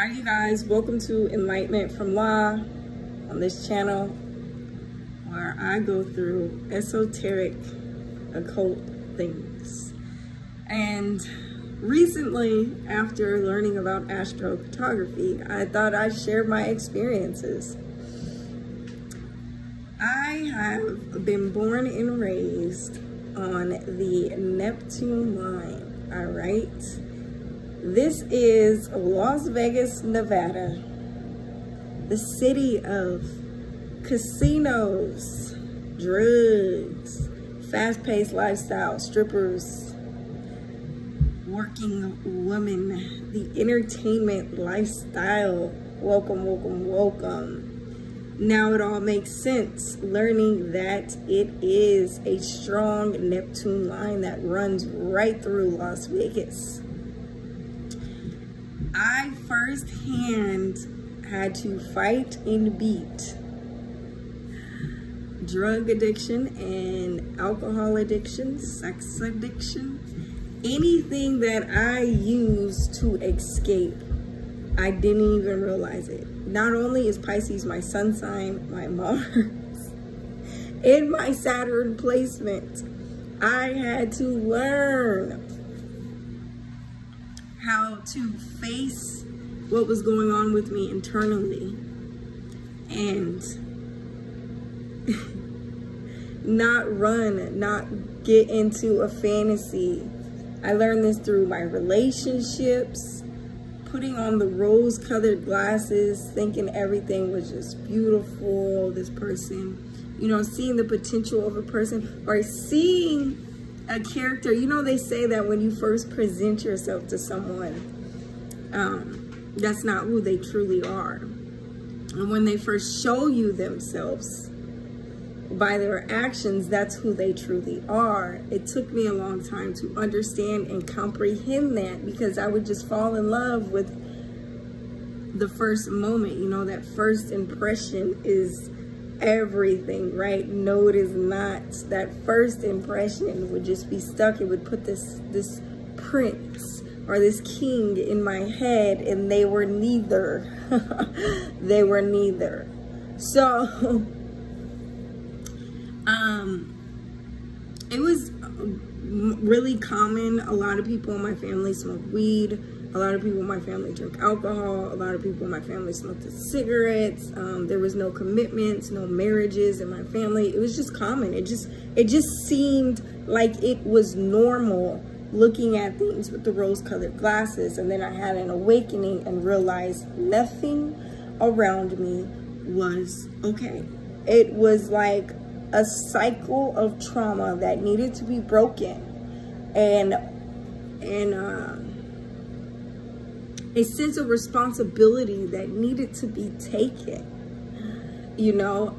Hi you guys, welcome to Enlightenment from La on this channel where I go through esoteric occult things. And recently, after learning about astrocartography, I thought I'd share my experiences. I have been born and raised on the Neptune line, all right? This is Las Vegas, Nevada, the city of casinos, drugs, fast-paced lifestyle, strippers, working women, the entertainment lifestyle. Welcome, welcome, welcome. Now it all makes sense, learning that it is a strong Neptune line that runs right through Las Vegas. I firsthand had to fight and beat drug addiction and alcohol addiction, sex addiction, anything that I used to escape. I didn't even realize it. Not only is Pisces my sun sign, my Mars, and my Saturn placement, I had to learn how to face what was going on with me internally and not run, not get into a fantasy. I learned this through my relationships, putting on the rose-colored glasses, thinking everything was just beautiful, this person, you know, seeing the potential of a person, or seeing a character. You know, they say that when you first present yourself to someone, that's not who they truly are. And when they first show you themselves by their actions, that's who they truly are. It took me a long time to understand and comprehend that, because I would just fall in love with the first moment. You know, that first impression is everything, right? No, it is not. That first impression would just be stuck. It would put this prince or this king in my head, and they were neither. They were neither. So it was really common. A lot of people in my family smoke weed. A lot of people in my family drink alcohol. A lot of people in my family smoked cigarettes. There was no commitments, no marriages in my family. It was just common. It just seemed like it was normal, looking at things with the rose-colored glasses. And then I had an awakening and realized nothing around me was okay. It was like a cycle of trauma that needed to be broken, and a sense of responsibility that needed to be taken. You know,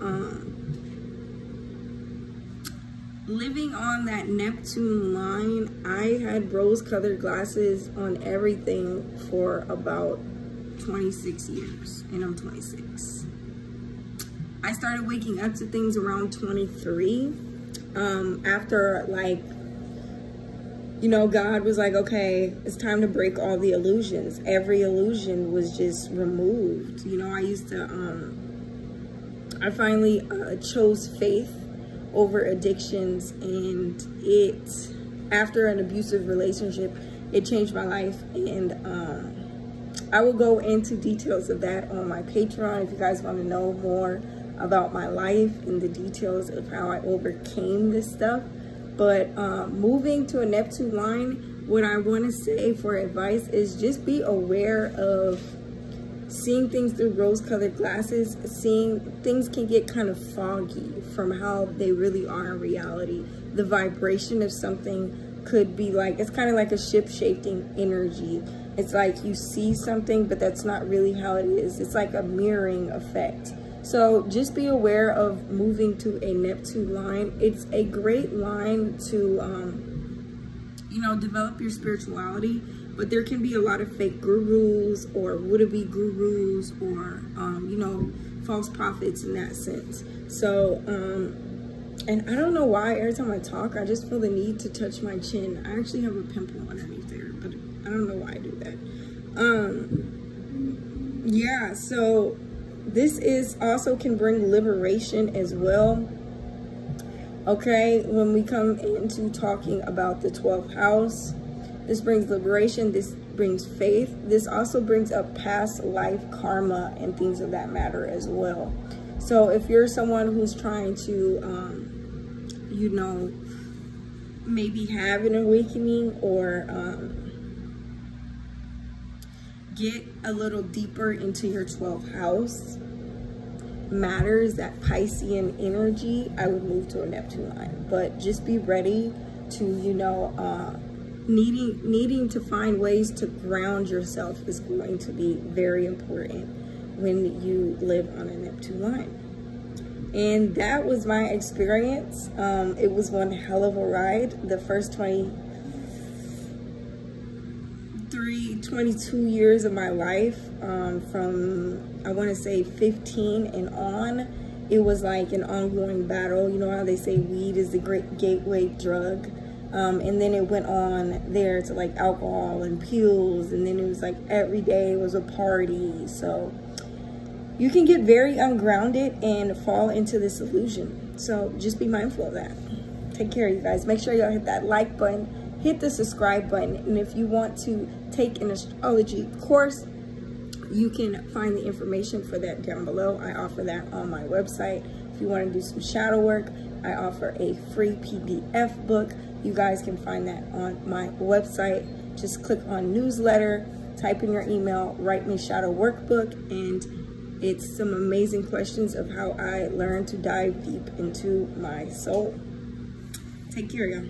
living on that Neptune line, I had rose-colored glasses on everything for about 26 years, and I'm 26. I started waking up to things around 23, after, like, you know, God was like, okay, it's time to break all the illusions. Every illusion was just removed. You know, I used to, I finally chose faith over addictions, and after an abusive relationship, it changed my life. And I will go into details of that on my Patreon if you guys want to know more about my life and the details of how I overcame this stuff. But moving to a Neptune line, what I want to say for advice is just be aware of seeing things through rose-colored glasses. Seeing things can get kind of foggy from how they really are in reality. The vibration of something could be like, it's kind of like a ship-shaping energy. It's like you see something, but that's not really how it is. It's like a mirroring effect. So just be aware of moving to a Neptune line. It's a great line to, you know, develop your spirituality, but there can be a lot of fake gurus or would-be gurus or, you know, false prophets in that sense. So, and I don't know why every time I talk, I just feel the need to touch my chin. I actually have a pimple underneath there, but I don't know why I do that. so this is also can bring liberation as well. Okay, when we come into talking about the 12th house, this brings liberation, this brings faith. This also brings up past life karma and things of that matter as well. So if you're someone who's trying to, you know, maybe have an awakening or get a little deeper into your 12th house matters, that Piscean energy, I would move to a Neptune line. But just be ready to, you know, needing to find ways to ground yourself is going to be very important when you live on a Neptune line. And that was my experience. It was one hell of a ride. The first 22 years of my life, from I want to say 15 and on, it was like an ongoing battle. You know how they say weed is the great gateway drug, and then it went on there to like alcohol and pills, and then it was like every day was a party. So you can get very ungrounded and fall into this illusion. So just be mindful of that. Take care, you guys. Make sure y'all hit that like button, hit the subscribe button, and if you want to take an astrology course, you can find the information for that down below. I offer that on my website. If you want to do some shadow work, I offer a free PDF book. You guys can find that on my website. Just click on newsletter, type in your email, write me shadow workbook, and it's some amazing questions of how I learned to dive deep into my soul. Take care, y'all.